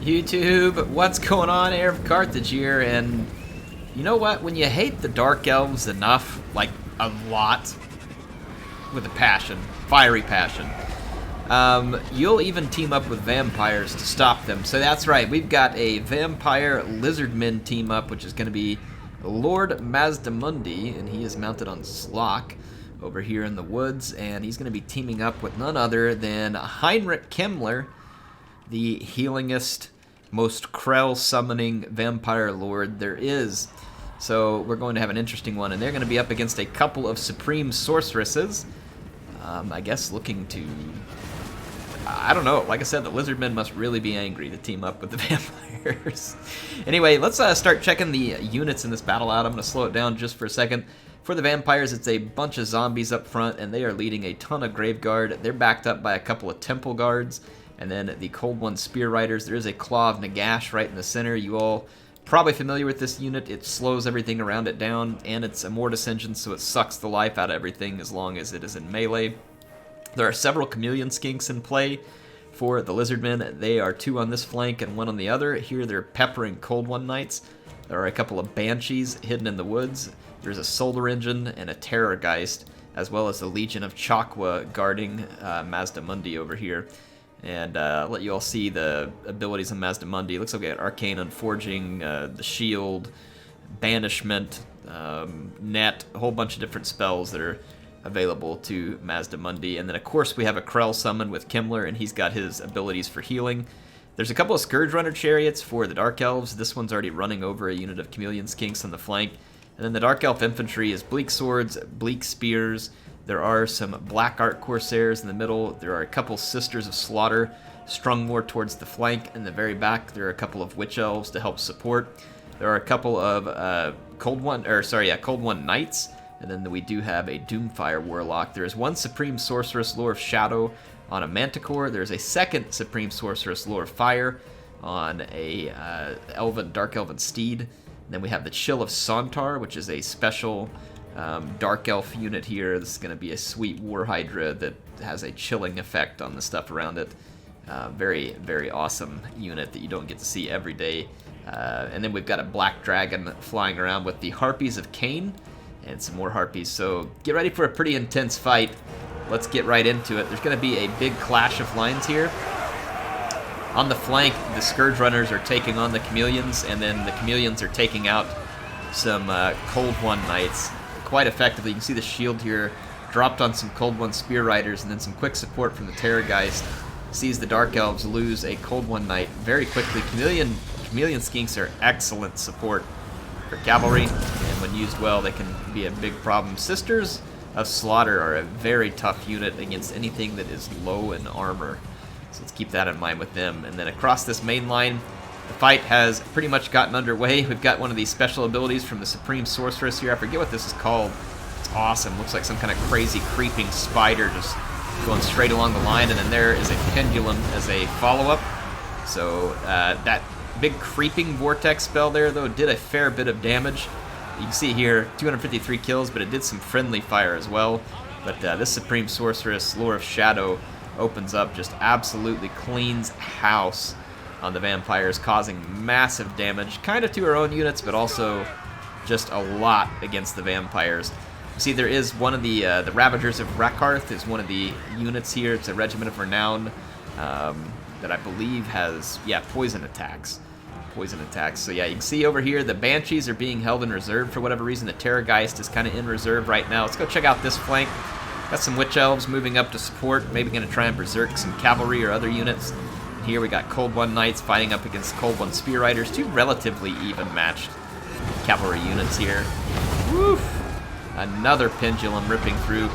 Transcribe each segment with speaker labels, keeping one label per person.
Speaker 1: YouTube, what's going on? HeirofCarthage here, and you know what? When you hate the Dark Elves enough, like a lot, with a passion, fiery passion, you'll even team up with vampires to stop them. So that's right, we've got a vampire Lizardmen team up, which is going to be Lord Mazdamundi, and he is mounted on Slock over here in the woods, and he's going to be teaming up with none other than Heinrich Kemmler, the healingest, most Krell summoning vampire lord there is. So we're going to have an interesting one, and they're going to be up against a couple of supreme sorceresses. I guess looking to, I don't know, like I said, the Lizardmen must really be angry to team up with the vampires. Anyway, let's start checking the units in this battle out. I'm going to slow it down just for a second. For the vampires, it's a bunch of zombies up front, and they are leading a ton of Grave Guard. They're backed up by a couple of Temple Guards. And then the Cold One Spear Riders, there is a Claw of Nagash right in the center. You all probably familiar with this unit. It slows everything around it down, and it's a Mortis engine, so it sucks the life out of everything as long as it is in melee. There are several Chameleon Skinks in play for the Lizardmen. They are 2 on this flank and 1 on the other. Here they're peppering Cold One Knights. There are a couple of Banshees hidden in the woods. There's a Solar Engine and a Terrorgeist, as well as a Legion of Chakwa guarding Mazdamundi over here. And let you all see the abilities of Mazdamundi. It looks like we got Arcane Unforging, the Shield, Banishment, Net, a whole bunch of different spells that are available to Mazdamundi. And then, of course, we have a Krell summon with Kemmler, and he's got his abilities for healing. There's a couple of Scourge Runner Chariots for the Dark Elves. This one's already running over a unit of Chameleon Skinks on the flank. And then the Dark Elf Infantry is Bleak Swords, Bleak Spears. There are some Black Art Corsairs in the middle. There are a couple Sisters of Slaughter strung more towards the flank. In the very back, there are a couple of Witch Elves to help support. There are a couple of Cold One Knights, and then we do have a Doomfire Warlock. There is one Supreme Sorceress Lore of Shadow on a Manticore. There's a second Supreme Sorceress Lore of Fire on a Dark Elven Steed. And then we have the Chill of Sontar, which is a special Dark Elf unit here. This is going to be a sweet War Hydra that has a chilling effect on the stuff around it. Very, very awesome unit that you don't get to see every day. And then we've got a Black Dragon flying around with the Harpies of Cain and some more Harpies. So get ready for a pretty intense fight. Let's get right into it. There's going to be a big clash of lines here. On the flank, the Scourge Runners are taking on the Chameleons, and then the Chameleons are taking out some Cold One Knights quite effectively. You can see the shield here dropped on some Cold One Spear Riders, and then some quick support from the Terrorgeist sees the Dark Elves lose a Cold One Knight very quickly. Chameleon Skinks are excellent support for cavalry, and when used well, they can be a big problem. Sisters of Slaughter are a very tough unit against anything that is low in armor, so let's keep that in mind with them. And then across this main line, the fight has pretty much gotten underway. We've got one of these special abilities from the Supreme Sorceress here. I forget what this is called. It's awesome. Looks like some kind of crazy creeping spider just going straight along the line. And then there is a pendulum as a follow-up. So that big creeping vortex spell there, though, did a fair bit of damage. You can see here, 253 kills, but it did some friendly fire as well. But this Supreme Sorceress, Lore of Shadow, opens up, just absolutely cleans house on the vampires, causing massive damage, kind of to her own units, but also just a lot against the vampires. You see, there is one of the Ravagers of Rakarth is one of the units here. It's a Regiment of Renown that I believe has, poison attacks. So yeah, you can see over here the Banshees are being held in reserve for whatever reason. The Terrorgeist is kind of in reserve right now. Let's go check out this flank. Got some Witch Elves moving up to support, maybe going to try and berserk some cavalry or other units. Here we got Cold One Knights fighting up against Cold One Spear Riders, 2 relatively even matched cavalry units here. Woof! Another pendulum ripping through.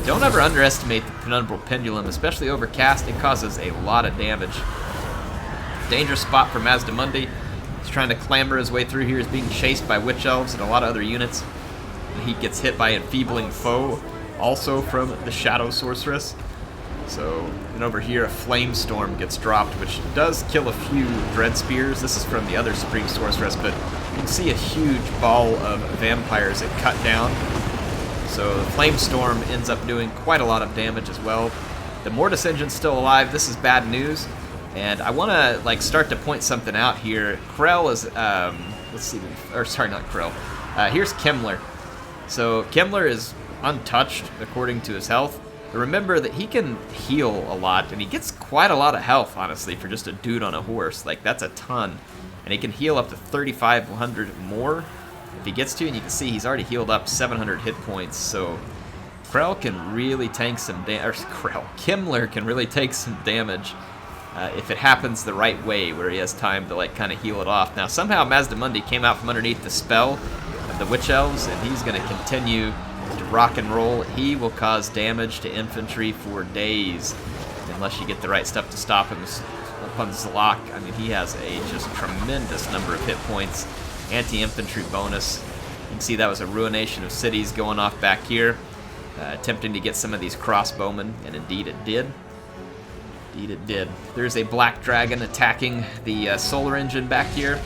Speaker 1: Don't ever underestimate the penumbral pendulum, especially overcast. It causes a lot of damage. Dangerous spot for Mazdamundi. He's trying to clamber his way through here. He's being chased by Witch Elves and a lot of other units. And he gets hit by Enfeebling Foe, also from the Shadow Sorceress. So, and over here a Flame Storm gets dropped, which does kill a few Dread Spears. This is from the other Supreme Sorceress, but you can see a huge ball of vampires that cut down. So the Flame Storm ends up doing quite a lot of damage as well. The Mortis Engine's still alive. This is bad news. And I want to like start to point something out here. Krell is, let's see, or sorry, not Krell. Here's Kemmler. So Kemmler is untouched according to his health. But remember that he can heal a lot, and he gets quite a lot of health, honestly, for just a dude on a horse. Like, that's a ton. And he can heal up to 3,500 more if he gets to, and you can see he's already healed up 700 hit points. So Krell can really tank some damage. Kemmler can really take some damage if it happens the right way, where he has time to like kind of heal it off. Now somehow Mazdamundi came out from underneath the spell of the Witch Elves, and he's going to continue to rock and roll. He will cause damage to infantry for days unless you get the right stuff to stop him. Upon Zlok, I mean, he has a just tremendous number of hit points. Anti-infantry bonus. You can see that was a ruination of cities going off back here, attempting to get some of these crossbowmen, and indeed it did. Indeed it did. There's a black dragon attacking the solar engine back here.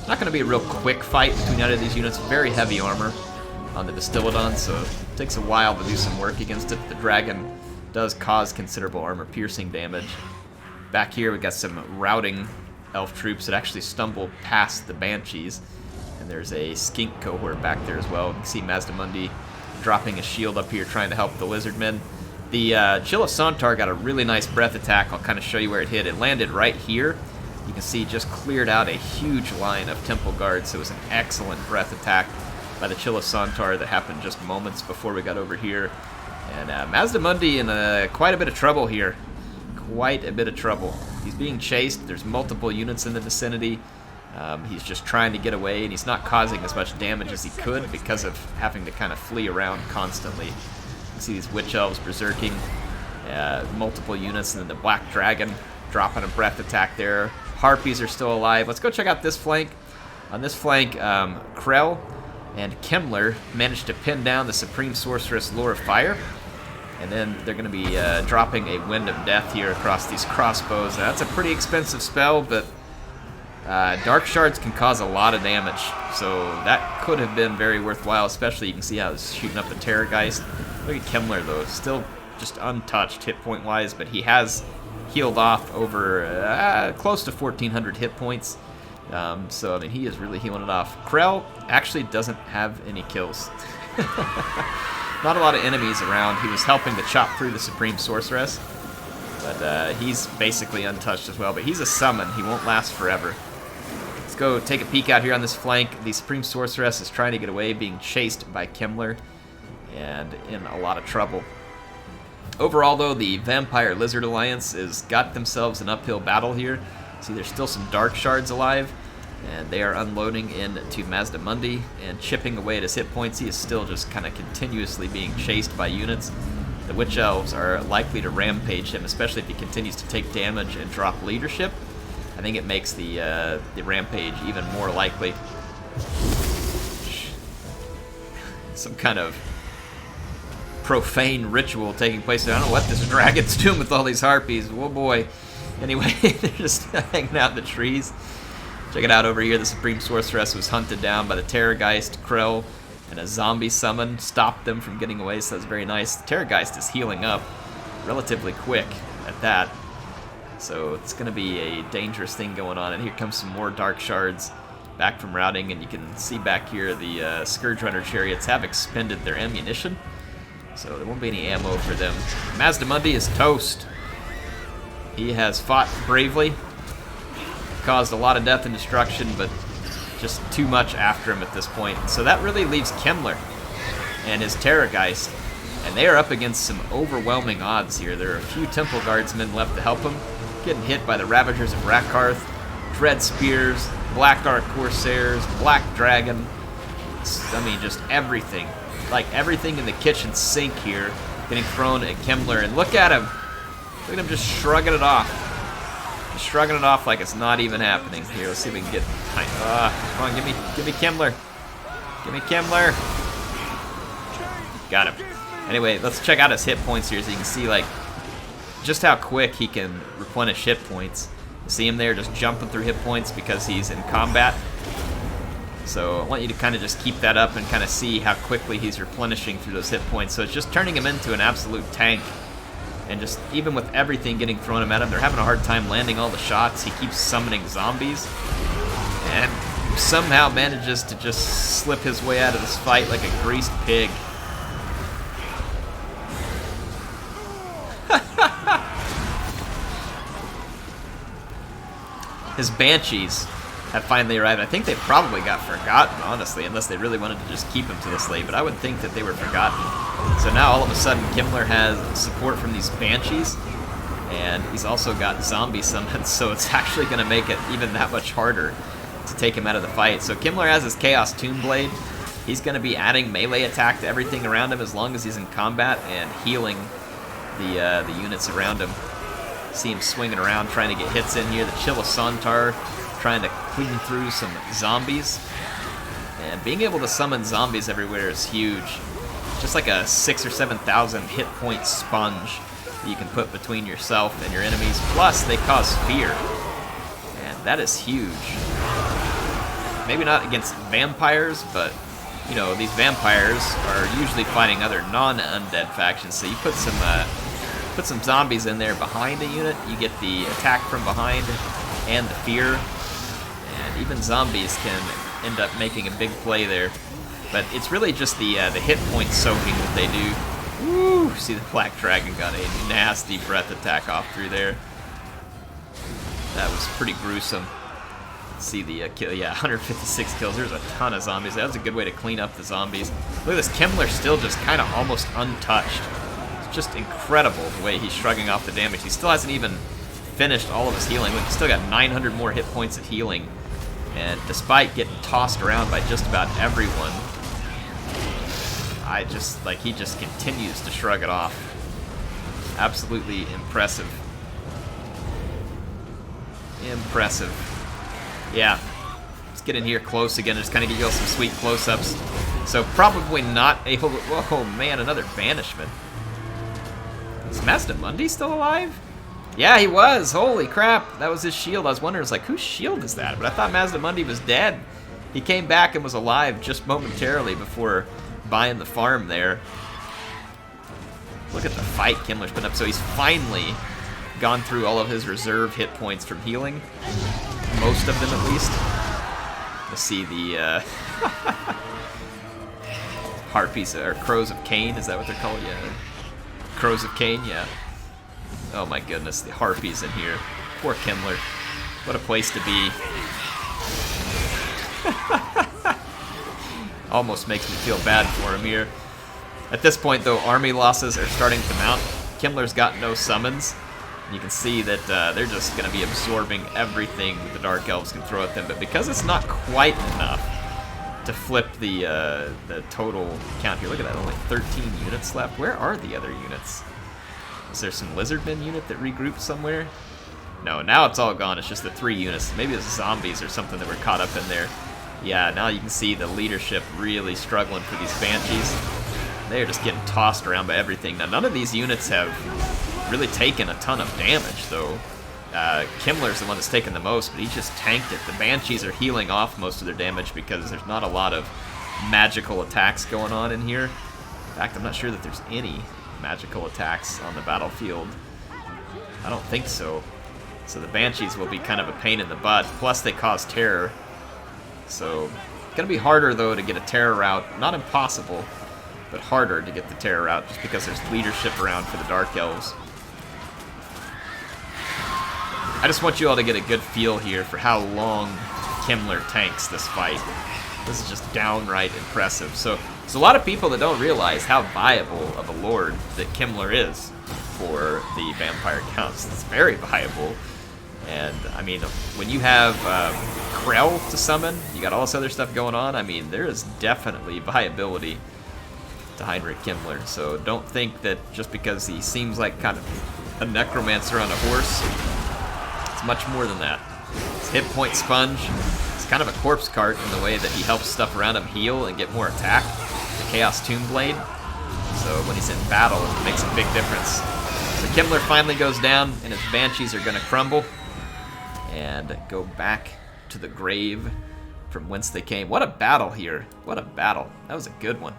Speaker 1: Not going to be a real quick fight between either of these units. Very heavy armor on the Distillodon, so it takes a while to do some work against it. The dragon does cause considerable armor-piercing damage. Back here we got some routing elf troops that actually stumble past the Banshees, and there's a skink cohort back there as well. You can see Mazdamundi dropping a shield up here trying to help the Lizardmen. The Chilla Sontar got a really nice breath attack. I'll kind of show you where it hit. It landed right here. You can see just cleared out a huge line of Temple Guards, so it was an excellent breath attack by the Chilla Sontar that happened just moments before we got over here. And Mazdamundi in quite a bit of trouble here. Quite a bit of trouble. He's being chased. There's multiple units in the vicinity. He's just trying to get away, and he's not causing as much damage as he could because of having to kind of flee around constantly. You can see these Witch Elves berserking, multiple units, and then the Black Dragon dropping a breath attack there. Harpies are still alive. Let's go check out this flank. On this flank, Krell and Kemmler managed to pin down the Supreme Sorceress Lure of Fire. And then they're going to be dropping a Wind of Death here across these crossbows. Now, that's a pretty expensive spell, but Dark Shards can cause a lot of damage. So that could have been very worthwhile, especially you can see how it's shooting up the Terrorgeist. Look at Kemmler, though. Still just untouched hit point-wise, but he has healed off over close to 1,400 hit points. So, I mean, he is really healing it off. Krell actually doesn't have any kills. Not a lot of enemies around. He was helping to chop through the Supreme Sorceress, but he's basically untouched as well. But he's a summon. He won't last forever. Let's go take a peek out here on this flank. The Supreme Sorceress is trying to get away, being chased by Kemmler, and in a lot of trouble. Overall, though, the Vampire Lizard Alliance has got themselves an uphill battle here. See, there's still some Dark Shards alive, and they are unloading into Mazdamundi and chipping away at his hit points. He is still just kind of continuously being chased by units. The Witch Elves are likely to rampage him, especially if he continues to take damage and drop leadership. I think it makes the rampage even more likely. Some kind of profane ritual taking place. I don't know what this dragon's doing with all these harpies. Oh boy. Anyway, they're just hanging out in the trees. Check it out over here. The Supreme Sorceress was hunted down by the Terrorgeist. Krell and a zombie summon stopped them from getting away, so that's very nice. The Terrorgeist is healing up relatively quick at that. So it's going to be a dangerous thing going on. And here comes some more Dark Shards back from routing, and you can see back here the Scourge Runner chariots have expended their ammunition, so there won't be any ammo for them. Mazdamundi is toast. He has fought bravely, caused a lot of death and destruction, but just too much after him at this point. So that really leaves Kemmler and his Terrorgeist, and they are up against some overwhelming odds here. There are a few Temple Guardsmen left to help him, getting hit by the Ravagers of Rakarth, Dread Spears, Black Ark Corsairs, Black Dragon. I mean, just everything. Like everything in the kitchen sink here getting thrown at Kemmler, and look at him. Look at him just shrugging it off. Just shrugging it off like it's not even happening. Here, let's see if we can get... come on, give me Kemmler. Give me Kemmler. Got him. Anyway, let's check out his hit points here so you can see, like, just how quick he can replenish hit points. You see him there just jumping through hit points because he's in combat. So I want you to kind of just keep that up and kind of see how quickly he's replenishing through those hit points. So it's just turning him into an absolute tank. And And just, even with everything getting thrown at him, they're having a hard time landing all the shots. He keeps summoning zombies. And somehow manages to just slip his way out of this fight like a greased pig. His banshees have finally arrived. I think they probably got forgotten, honestly, unless they really wanted to just keep him to this late, but I would think that they were forgotten. So now all of a sudden Kemmler has support from these banshees, and he's also got zombie summons, so it's actually going to make it even that much harder to take him out of the fight. So Kemmler has his Chaos Tomb Blade. He's going to be adding melee attack to everything around him as long as he's in combat and healing the units around him. See him swinging around trying to get hits in here. The Chill of Sontar trying to clean through some zombies. And being able to summon zombies everywhere is huge. Just like a 6,000 or 7,000 hit point sponge that you can put between yourself and your enemies. Plus, they cause fear. And that is huge. Maybe not against vampires, but you know, these vampires are usually fighting other non-undead factions. So you put some zombies in there behind a unit, you get the attack from behind and the fear, and even zombies can end up making a big play there. But it's really just the hit point soaking that they do. Woo! See, the Black Dragon got a nasty breath attack off through there. That was pretty gruesome. See the kill, yeah, 156 kills. There's a ton of zombies. That was a good way to clean up the zombies. Look at this, Kemmler still just kind of almost untouched. Just incredible the way he's shrugging off the damage. He still hasn't even finished all of his healing. Look, he's still got 900 more hit points of healing. And despite getting tossed around by just about everyone, he just continues to shrug it off. Absolutely impressive. Impressive. Yeah. Let's get in here close again. Just kind of give you all some sweet close-ups. So probably not able to... Whoa, man, another banishment. Is Mazdamundi still alive? Yeah, he was. Holy crap. That was his shield. I was wondering, like, whose shield is that? But I thought Mazdamundi was dead. He came back and was alive just momentarily before buying the farm there. Look at the fight Kemmler's been up. So he's finally gone through all of his reserve hit points from healing. Most of them, at least. Let's see the... Harpies, or Crows of Cain, is that what they're called? Yeah. Crows of Cain, yeah. Oh my goodness, the harpies in here. Poor Kemmler. What a place to be. Almost makes me feel bad for him here. At this point, though, army losses are starting to mount. Kemmler's got no summons. You can see that they're just going to be absorbing everything the Dark Elves can throw at them. But because it's not quite enough to flip the total count here. Look at that, only 13 units left. Where are the other units? Is there some Lizardmen unit that regrouped somewhere? No, now it's all gone. It's just the 3 units. Maybe it's zombies or something that were caught up in there. Yeah, now you can see the leadership really struggling for these banshees. They're just getting tossed around by everything. Now, none of these units have really taken a ton of damage, though. Kemmler's the one that's taken the most, but he just tanked it. The Banshees are healing off most of their damage because there's not a lot of magical attacks going on in here. In fact, I'm not sure that there's any magical attacks on the battlefield. I don't think so. So the Banshees will be kind of a pain in the butt. Plus, they cause terror. So, it's going to be harder, though, to get a terror out. Not impossible, but harder to get the terror out just because there's leadership around for the Dark Elves. I just want you all to get a good feel here for how long Kemmler tanks this fight. This is just downright impressive. So, there's a lot of people that don't realize how viable of a lord that Kemmler is for the vampire counts. It's very viable. And, I mean, when you have Krell to summon, you got all this other stuff going on, I mean, there is definitely viability to Heinrich Kemmler. So don't think that just because he seems like kind of a necromancer on a horse, it's much more than that. It's hit point sponge. It's kind of a corpse cart in the way that he helps stuff around him heal and get more attack. The Chaos Tomb Blade. So when he's in battle, it makes a big difference. So Kemmler finally goes down, and his Banshees are going to crumble and go back to the grave from whence they came. What a battle here. What a battle. That was a good one.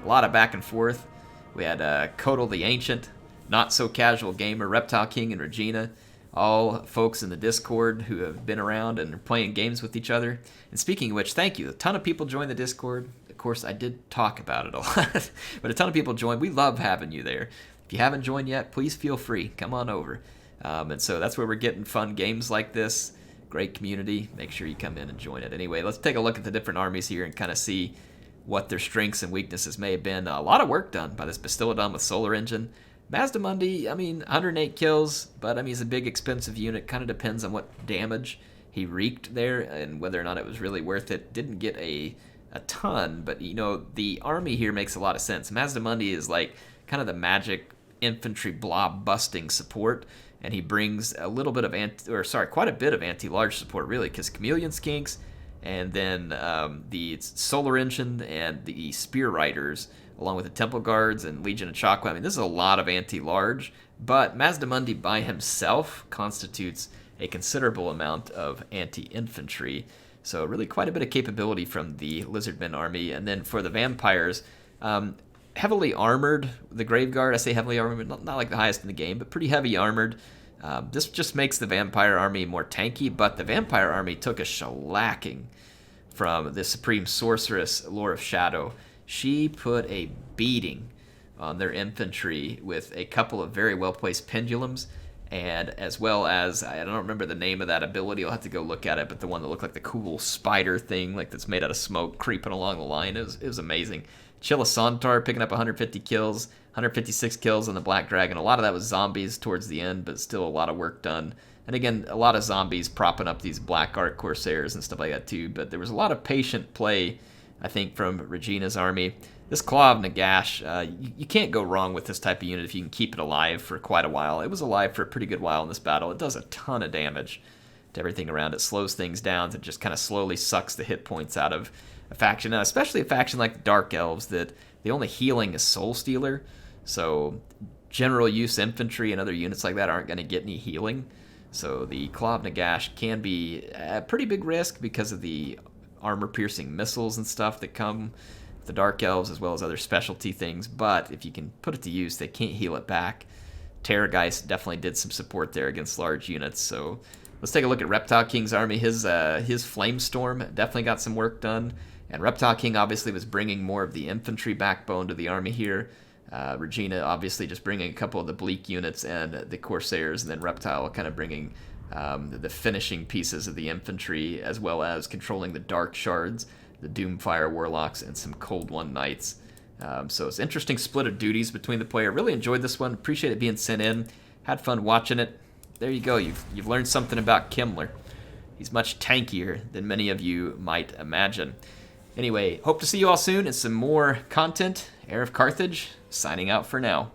Speaker 1: A lot of back and forth. We had Kotal the Ancient Not So Casual Gamer, Reptile King, and Regina. All folks in the Discord who have been around and are playing games with each other. And speaking of which, thank you. A ton of people joined the Discord. Of course, I did talk about it a lot, but a ton of people joined. We love having you there. If you haven't joined yet, please feel free. Come on over. And so that's where we're getting fun games like this. Great community. Make sure you come in and join it. Anyway, let's take a look at the different armies here and kind of see what their strengths and weaknesses may have been. A lot of work done by this Bastillodon with Solar Engine. Mazdamundi, 108 kills, but he's a big, expensive unit. Kind of depends on what damage he wreaked there and whether or not it was really worth it. Didn't get a ton, but the army here makes a lot of sense. Mazdamundi is like kind of the magic infantry blob busting support, and he brings a little bit of quite a bit of anti-large support, really, because Chameleon Skinks and then the Solar Engine and the Spear Riders, along with the Temple Guards and Legion of Chakra. This is a lot of anti-large, but Mazdamundi by himself constitutes a considerable amount of anti-infantry. So really quite a bit of capability from the Lizardmen army. And then for the vampires, heavily armored, the Graveguard. I say heavily armored, not like the highest in the game, but pretty heavy armored. This just makes the vampire army more tanky, but the vampire army took a shellacking from the Supreme Sorceress, Lore of Shadow. She put a beating on their infantry with a couple of very well-placed pendulums, and as well as, I don't remember the name of that ability, I'll have to go look at it, but the one that looked like the cool spider thing, like that's made out of smoke, creeping along the line, it was amazing. Chilisantar picking up 150 kills, 156 kills on the Black Dragon. A lot of that was zombies towards the end, but still a lot of work done. And again, a lot of zombies propping up these Black Art Corsairs and stuff like that too, but there was a lot of patient play, I think, from Regina's army. This Claw of Nagash, you can't go wrong with this type of unit if you can keep it alive for quite a while. It was alive for a pretty good while in this battle. It does a ton of damage to everything around it, slows things down, it just kind of slowly sucks the hit points out of a faction, now, especially a faction like the Dark Elves, that the only healing is Soul Stealer, so general use infantry and other units like that aren't going to get any healing. So the Claw of Nagash can be a pretty big risk because of the armor-piercing missiles and stuff that come with the Dark Elves, as well as other specialty things, but if you can put it to use, they can't heal it back. Terrorgeist definitely did some support there against large units, so let's take a look at Reptile King's army. His Flamestorm definitely got some work done, and Reptile King obviously was bringing more of the infantry backbone to the army here. Regina obviously just bringing a couple of the Bleak units and the Corsairs, and then Reptile kind of bringing the finishing pieces of the infantry, as well as controlling the Dark Shards, the Doomfire Warlocks, and some Cold One Knights. So it's an interesting split of duties between the player. Really enjoyed this one. Appreciate it being sent in. Had fun watching it. There you go. You've learned something about Kemmler. He's much tankier than many of you might imagine. Anyway, hope to see you all soon and some more content. HeirofCarthage, signing out for now.